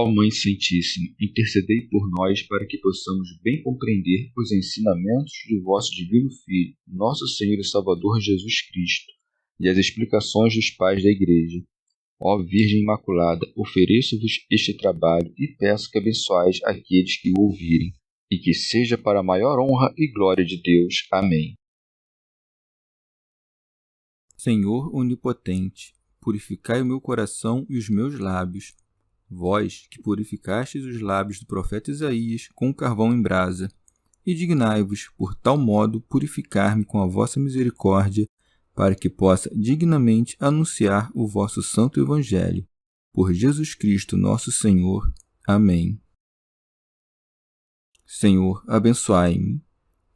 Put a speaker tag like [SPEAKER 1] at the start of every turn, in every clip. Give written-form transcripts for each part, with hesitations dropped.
[SPEAKER 1] Ó Mãe Santíssima, intercedei por nós para que possamos bem compreender os ensinamentos de vosso Divino Filho, nosso Senhor e Salvador Jesus Cristo, e as explicações dos pais da Igreja. Ó Virgem Imaculada, ofereço-vos este trabalho e peço que abençoais aqueles que o ouvirem, e que seja para a maior honra e glória de Deus. Amém.
[SPEAKER 2] Senhor onipotente, purificai o meu coração e os meus lábios. Vós, que purificastes os lábios do profeta Isaías com carvão em brasa, e dignai-vos, por tal modo, purificar-me com a vossa misericórdia, para que possa dignamente anunciar o vosso santo Evangelho. Por Jesus Cristo nosso Senhor. Amém. Senhor, abençoai-me.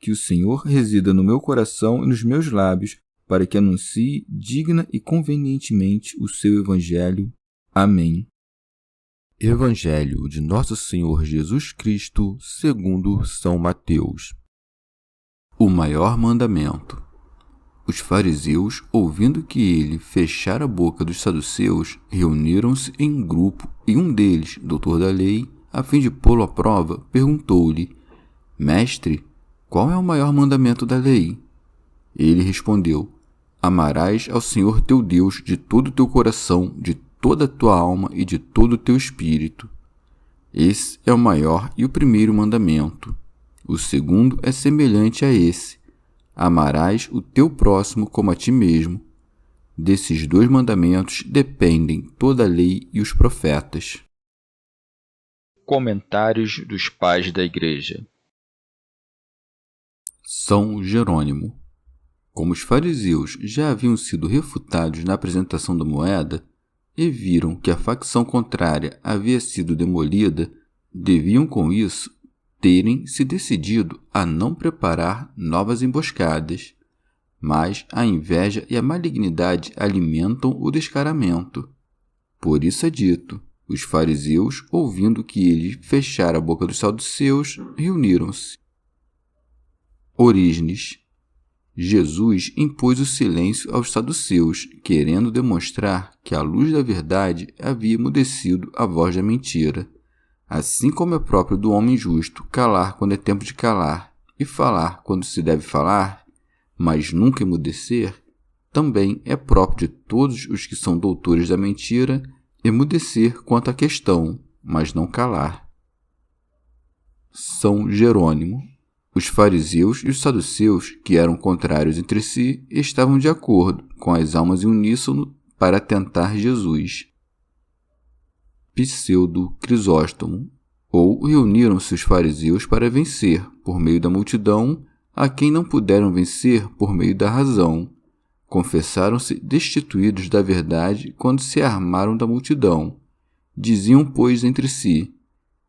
[SPEAKER 2] Que o Senhor resida no meu coração e nos meus lábios, para que anuncie digna e convenientemente o seu Evangelho. Amém. Evangelho de Nosso Senhor Jesus Cristo, segundo São Mateus. O maior mandamento. Os fariseus, ouvindo que ele fechara a boca dos saduceus, reuniram-se em grupo, e um deles, doutor da lei, a fim de pô-lo à prova, perguntou-lhe: Mestre, qual é o maior mandamento da lei? Ele respondeu: Amarás ao Senhor teu Deus de todo o teu coração, de toda a tua alma e de todo o teu espírito. Esse é o maior e o primeiro mandamento. O segundo é semelhante a esse: amarás o teu próximo como a ti mesmo. Desses dois mandamentos dependem toda a lei e os profetas.
[SPEAKER 1] Comentários dos Pais da Igreja.
[SPEAKER 2] São Jerônimo. Como os fariseus já haviam sido refutados na apresentação da moeda e viram que a facção contrária havia sido demolida, deviam com isso terem se decidido a não preparar novas emboscadas. Mas a inveja e a malignidade alimentam o descaramento. Por isso é dito: os fariseus, ouvindo que ele fechara a boca dos saduceus, reuniram-se. Orígenes. Jesus impôs o silêncio aos saduceus, querendo demonstrar que a luz da verdade havia emudecido a voz da mentira. Assim como é próprio do homem justo calar quando é tempo de calar e falar quando se deve falar, mas nunca emudecer, também é próprio de todos os que são doutores da mentira emudecer quanto à questão, mas não calar. São Jerônimo. Os fariseus e os saduceus, que eram contrários entre si, estavam de acordo, com as almas em uníssono, para tentar Jesus. Pseudo Crisóstomo. Ou reuniram-se os fariseus para vencer, por meio da multidão, a quem não puderam vencer por meio da razão. Confessaram-se destituídos da verdade quando se armaram da multidão. Diziam, pois, entre si: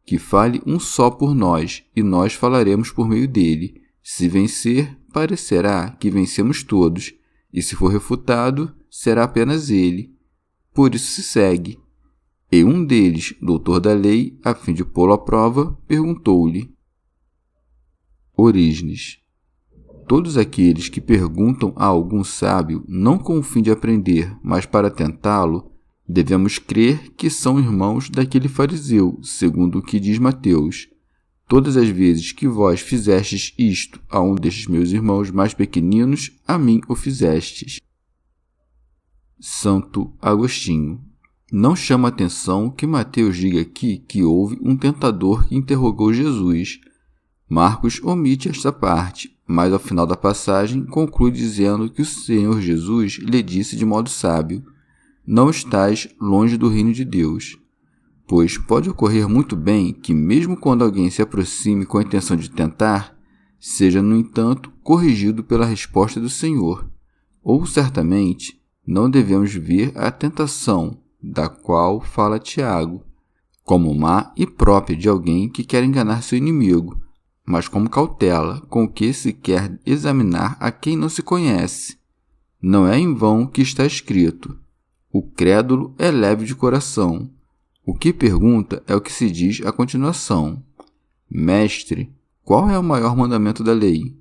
[SPEAKER 2] que fale um só por nós, e nós falaremos por meio dele. Se vencer, parecerá que vencemos todos, e se for refutado, será apenas ele. Por isso se segue. E um deles, doutor da lei, a fim de pô-lo à prova, perguntou-lhe. Orígenes. Todos aqueles que perguntam a algum sábio, não com o fim de aprender, mas para tentá-lo, devemos crer que são irmãos daquele fariseu, segundo o que diz Mateus: todas as vezes que vós fizestes isto a um destes meus irmãos mais pequeninos, a mim o fizestes. Santo Agostinho. Não chama atenção que Mateus diga aqui que houve um tentador que interrogou Jesus. Marcos omite esta parte, mas ao final da passagem conclui dizendo que o Senhor Jesus lhe disse de modo sábio: não estás longe do reino de Deus. Pois pode ocorrer muito bem que, mesmo quando alguém se aproxime com a intenção de tentar, seja, no entanto, corrigido pela resposta do Senhor. Ou, certamente, não devemos ver a tentação, da qual fala Tiago, como má e própria de alguém que quer enganar seu inimigo, mas como cautela com que se quer examinar a quem não se conhece. Não é em vão que está escrito: o crédulo é leve de coração. O que pergunta é o que se diz à continuação: Mestre, qual é o maior mandamento da lei?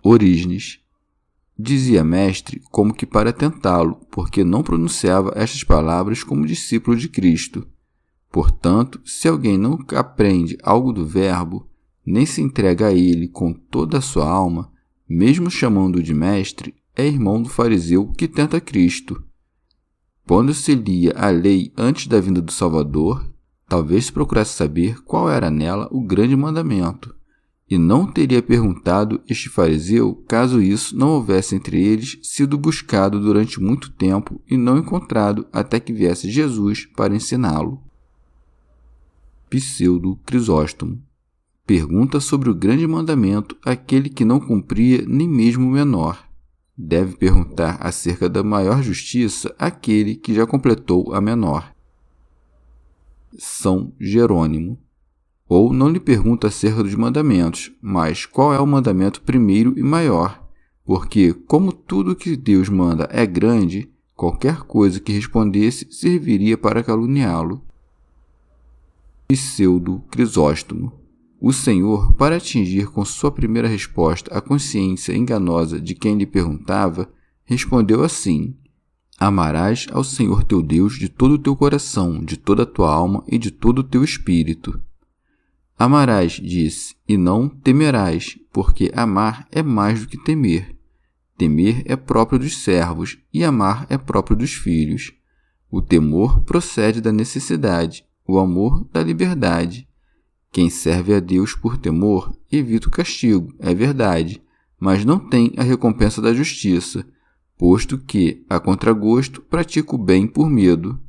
[SPEAKER 2] Orígenes. Dizia mestre como que para tentá-lo, porque não pronunciava estas palavras como discípulo de Cristo. Portanto, se alguém não aprende algo do Verbo, nem se entrega a ele com toda a sua alma, mesmo chamando-o de mestre, é irmão do fariseu que tenta Cristo. Quando se lia a lei antes da vinda do Salvador, talvez se procurasse saber qual era nela o grande mandamento, e não teria perguntado este fariseu caso isso não houvesse entre eles sido buscado durante muito tempo e não encontrado até que viesse Jesus para ensiná-lo. Pseudo Crisóstomo pergunta sobre o grande mandamento àquele que não cumpria nem mesmo o menor. Deve perguntar acerca da maior justiça àquele que já completou a menor. São Jerônimo. Ou não lhe pergunta acerca dos mandamentos, mas qual é o mandamento primeiro e maior, porque, como tudo que Deus manda é grande, qualquer coisa que respondesse serviria para caluniá-lo. Pseudo Crisóstomo. O Senhor, para atingir com sua primeira resposta a consciência enganosa de quem lhe perguntava, respondeu assim: Amarás ao Senhor teu Deus de todo o teu coração, de toda a tua alma e de todo o teu espírito. Amarás, disse, e não temerás, porque amar é mais do que temer. Temer é próprio dos servos, e amar é próprio dos filhos. O temor procede da necessidade, o amor da liberdade. Quem serve a Deus por temor evita o castigo, é verdade, mas não tem a recompensa da justiça, posto que, a contragosto, pratica o bem por medo.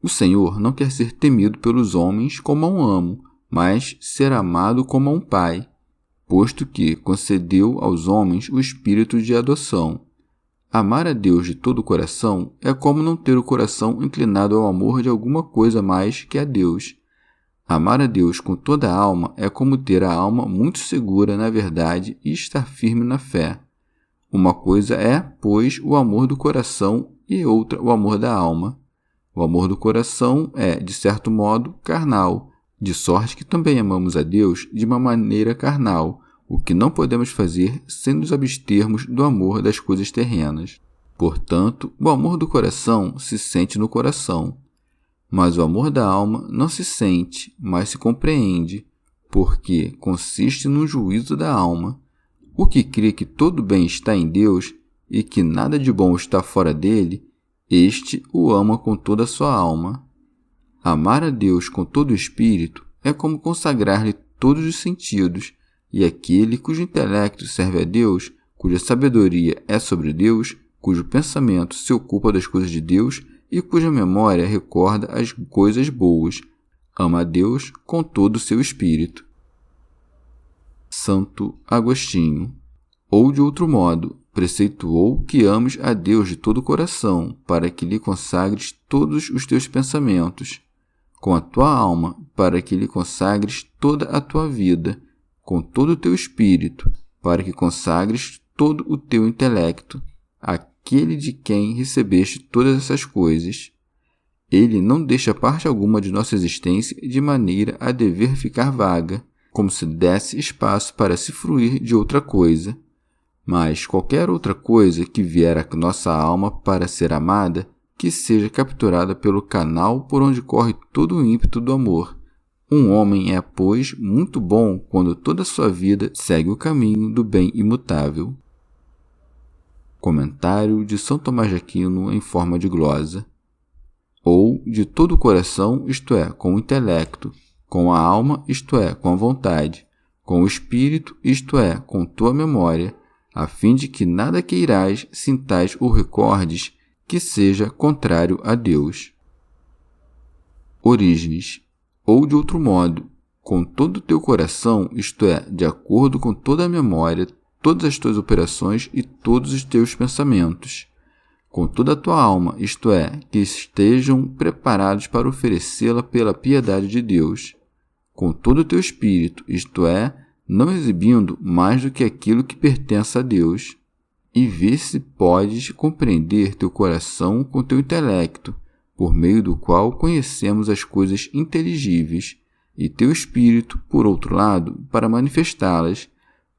[SPEAKER 2] O Senhor não quer ser temido pelos homens como a um amo, mas ser amado como a um pai, posto que concedeu aos homens o espírito de adoção. Amar a Deus de todo o coração é como não ter o coração inclinado ao amor de alguma coisa mais que a Deus. Amar a Deus com toda a alma é como ter a alma muito segura na verdade e estar firme na fé. Uma coisa é, pois, o amor do coração e outra o amor da alma. O amor do coração é, de certo modo, carnal, de sorte que também amamos a Deus de uma maneira carnal, o que não podemos fazer sem nos abstermos do amor das coisas terrenas. Portanto, o amor do coração se sente no coração, mas o amor da alma não se sente, mas se compreende, porque consiste no juízo da alma. O que crê que todo bem está em Deus e que nada de bom está fora dele, este o ama com toda a sua alma. Amar a Deus com todo o espírito é como consagrar-lhe todos os sentidos, e aquele cujo intelecto serve a Deus, cuja sabedoria é sobre Deus, cujo pensamento se ocupa das coisas de Deus e cuja memória recorda as coisas boas, ama a Deus com todo o seu espírito. Santo Agostinho. Ou de outro modo, preceituou que ames a Deus de todo o coração, para que lhe consagres todos os teus pensamentos, com a tua alma, para que lhe consagres toda a tua vida, com todo o teu espírito, para que consagres todo o teu intelecto, aquele de quem recebeste todas essas coisas. Ele não deixa parte alguma de nossa existência de maneira a dever ficar vaga, como se desse espaço para se fruir de outra coisa. Mas qualquer outra coisa que vier à nossa alma para ser amada, que seja capturada pelo canal por onde corre todo o ímpeto do amor. Um homem é, pois, muito bom quando toda a sua vida segue o caminho do bem imutável. Comentário de São Tomás de Aquino em forma de glosa. Ou de todo o coração, isto é, com o intelecto, com a alma, isto é, com a vontade, com o espírito, isto é, com tua memória, a fim de que nada queirais, sintais ou recordes que seja contrário a Deus. Orígenes. Ou de outro modo, com todo o teu coração, isto é, de acordo com toda a memória, todas as tuas operações e todos os teus pensamentos, com toda a tua alma, isto é, que estejam preparados para oferecê-la pela piedade de Deus, com todo o teu espírito, isto é, não exibindo mais do que aquilo que pertence a Deus, e vê se podes compreender teu coração com teu intelecto, por meio do qual conhecemos as coisas inteligíveis, e teu espírito, por outro lado, para manifestá-las,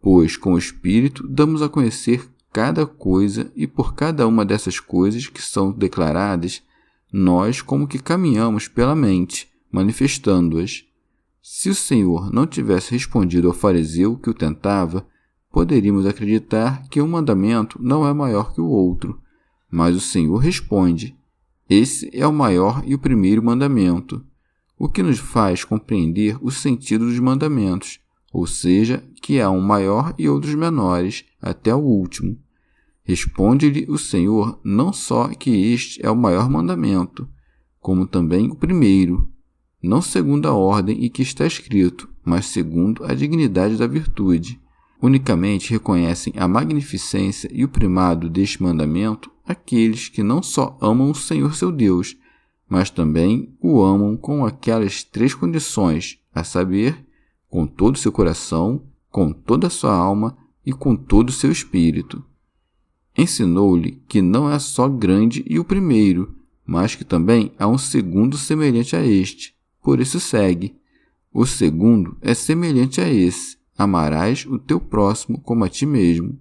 [SPEAKER 2] pois com o espírito damos a conhecer cada coisa, e por cada uma dessas coisas que são declaradas, nós como que caminhamos pela mente, manifestando-as. Se o Senhor não tivesse respondido ao fariseu que o tentava, poderíamos acreditar que um mandamento não é maior que o outro. Mas o Senhor responde: esse é o maior e o primeiro mandamento, o que nos faz compreender o sentido dos mandamentos, ou seja, que há um maior e outros menores, até o último. Responde-lhe o Senhor não só que este é o maior mandamento, como também o primeiro, não segundo a ordem e que está escrito, mas segundo a dignidade da virtude. Unicamente reconhecem a magnificência e o primado deste mandamento aqueles que não só amam o Senhor seu Deus, mas também o amam com aquelas 3 condições, a saber, com todo o seu coração, com toda a sua alma e com todo o seu espírito. Ensinou-lhe que não é só grande e o primeiro, mas que também há um segundo semelhante a este. Por isso segue. O segundo é semelhante a esse: amarás o teu próximo como a ti mesmo.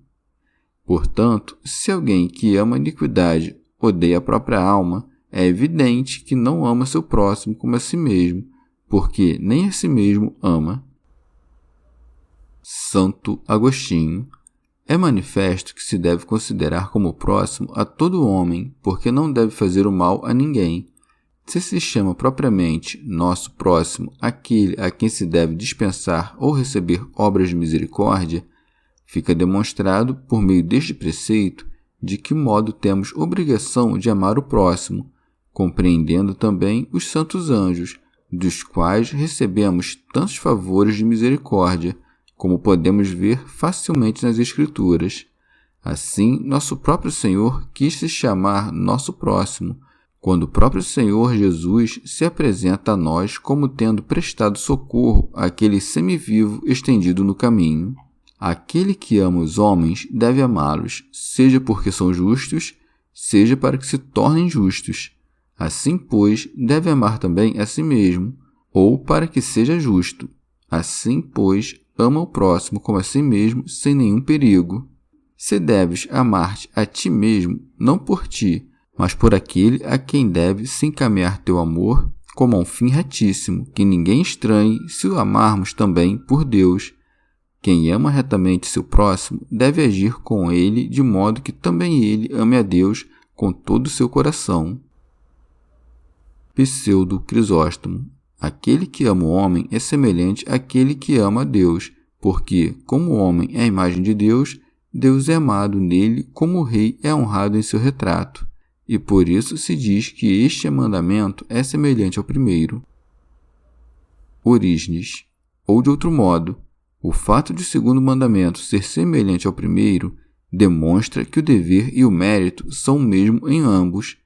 [SPEAKER 2] Portanto, se alguém que ama a iniquidade odeia a própria alma, é evidente que não ama seu próximo como a si mesmo, porque nem a si mesmo ama. Santo Agostinho. É manifesto que se deve considerar como próximo a todo homem, porque não deve fazer o mal a ninguém. Se chama propriamente nosso próximo aquele a quem se deve dispensar ou receber obras de misericórdia, fica demonstrado, por meio deste preceito, de que modo temos obrigação de amar o próximo, compreendendo também os santos anjos, dos quais recebemos tantos favores de misericórdia, como podemos ver facilmente nas Escrituras. Assim, nosso próprio Senhor quis se chamar nosso próximo, quando o próprio Senhor Jesus se apresenta a nós como tendo prestado socorro àquele semivivo estendido no caminho. Aquele que ama os homens deve amá-los, seja porque são justos, seja para que se tornem justos. Assim, pois, deve amar também a si mesmo, ou para que seja justo. Assim, pois, ama o próximo como a si mesmo, sem nenhum perigo. Se deves amar-te a ti mesmo, não por ti, mas por aquele a quem deve se encaminhar teu amor, como a um fim retíssimo, que ninguém estranhe se o amarmos também por Deus. Quem ama retamente seu próximo deve agir com ele de modo que também ele ame a Deus com todo o seu coração. Pseudo Crisóstomo. Aquele que ama o homem é semelhante àquele que ama a Deus, porque, como o homem é a imagem de Deus, Deus é amado nele como o rei é honrado em seu retrato. E por isso se diz que este mandamento é semelhante ao primeiro. Orígenes. Ou de outro modo, o fato de o segundo mandamento ser semelhante ao primeiro demonstra que o dever e o mérito são o mesmo em ambos.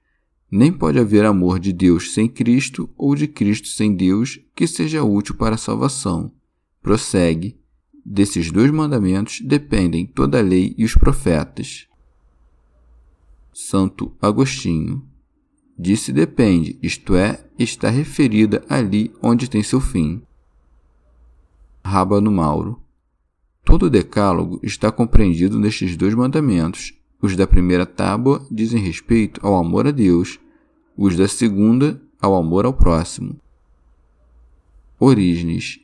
[SPEAKER 2] Nem pode haver amor de Deus sem Cristo ou de Cristo sem Deus que seja útil para a salvação. Prossegue. Desses 2 mandamentos dependem toda a lei e os profetas. Santo Agostinho. Disse depende, isto é, está referida ali onde tem seu fim. Rábano Mauro. Todo o decálogo está compreendido nestes 2 mandamentos. Os da primeira tábua dizem respeito ao amor a Deus, os da segunda ao amor ao próximo. Orígenes.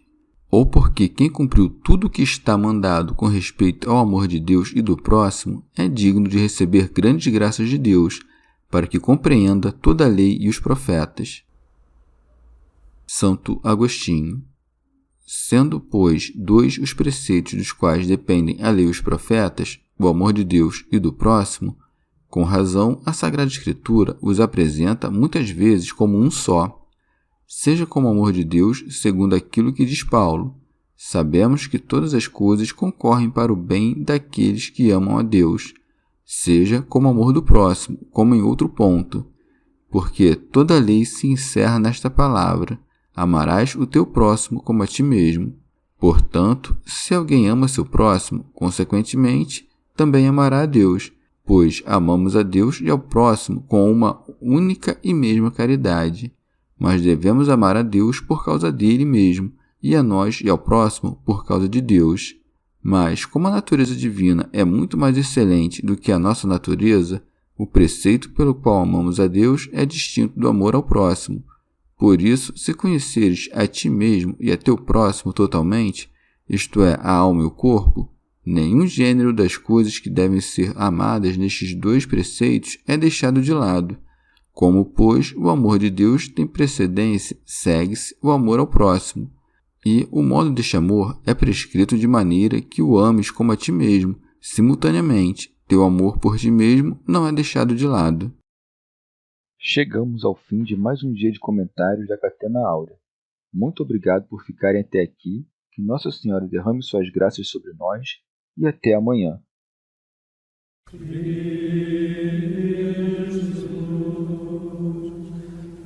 [SPEAKER 2] Ou porque quem cumpriu tudo o que está mandado com respeito ao amor de Deus e do próximo é digno de receber grandes graças de Deus, para que compreenda toda a lei e os profetas. Santo Agostinho. Sendo, pois, 2 os preceitos dos quais dependem a lei e os profetas, o amor de Deus e do próximo, com razão a Sagrada Escritura os apresenta muitas vezes como um só. Seja como amor de Deus, segundo aquilo que diz Paulo, sabemos que todas as coisas concorrem para o bem daqueles que amam a Deus, seja como amor do próximo, como em outro ponto, porque toda a lei se encerra nesta palavra: amarás o teu próximo como a ti mesmo. Portanto, se alguém ama seu próximo, consequentemente, também amará a Deus, pois amamos a Deus e ao próximo com uma única e mesma caridade. Mas devemos amar a Deus por causa dele mesmo, e a nós e ao próximo por causa de Deus. Mas, como a natureza divina é muito mais excelente do que a nossa natureza, o preceito pelo qual amamos a Deus é distinto do amor ao próximo. Por isso, se conheceres a ti mesmo e a teu próximo totalmente, isto é, a alma e o corpo, nenhum gênero das coisas que devem ser amadas nestes dois preceitos é deixado de lado. Como, pois, o amor de Deus tem precedência, segue-se o amor ao próximo. E o modo deste amor é prescrito de maneira que o ames como a ti mesmo, simultaneamente. Teu amor por ti mesmo não é deixado de lado.
[SPEAKER 1] Chegamos ao fim de mais um dia de comentários da Catena Áurea. Muito obrigado por ficarem até aqui, que Nossa Senhora derrame suas graças sobre nós e até amanhã.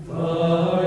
[SPEAKER 3] Vai,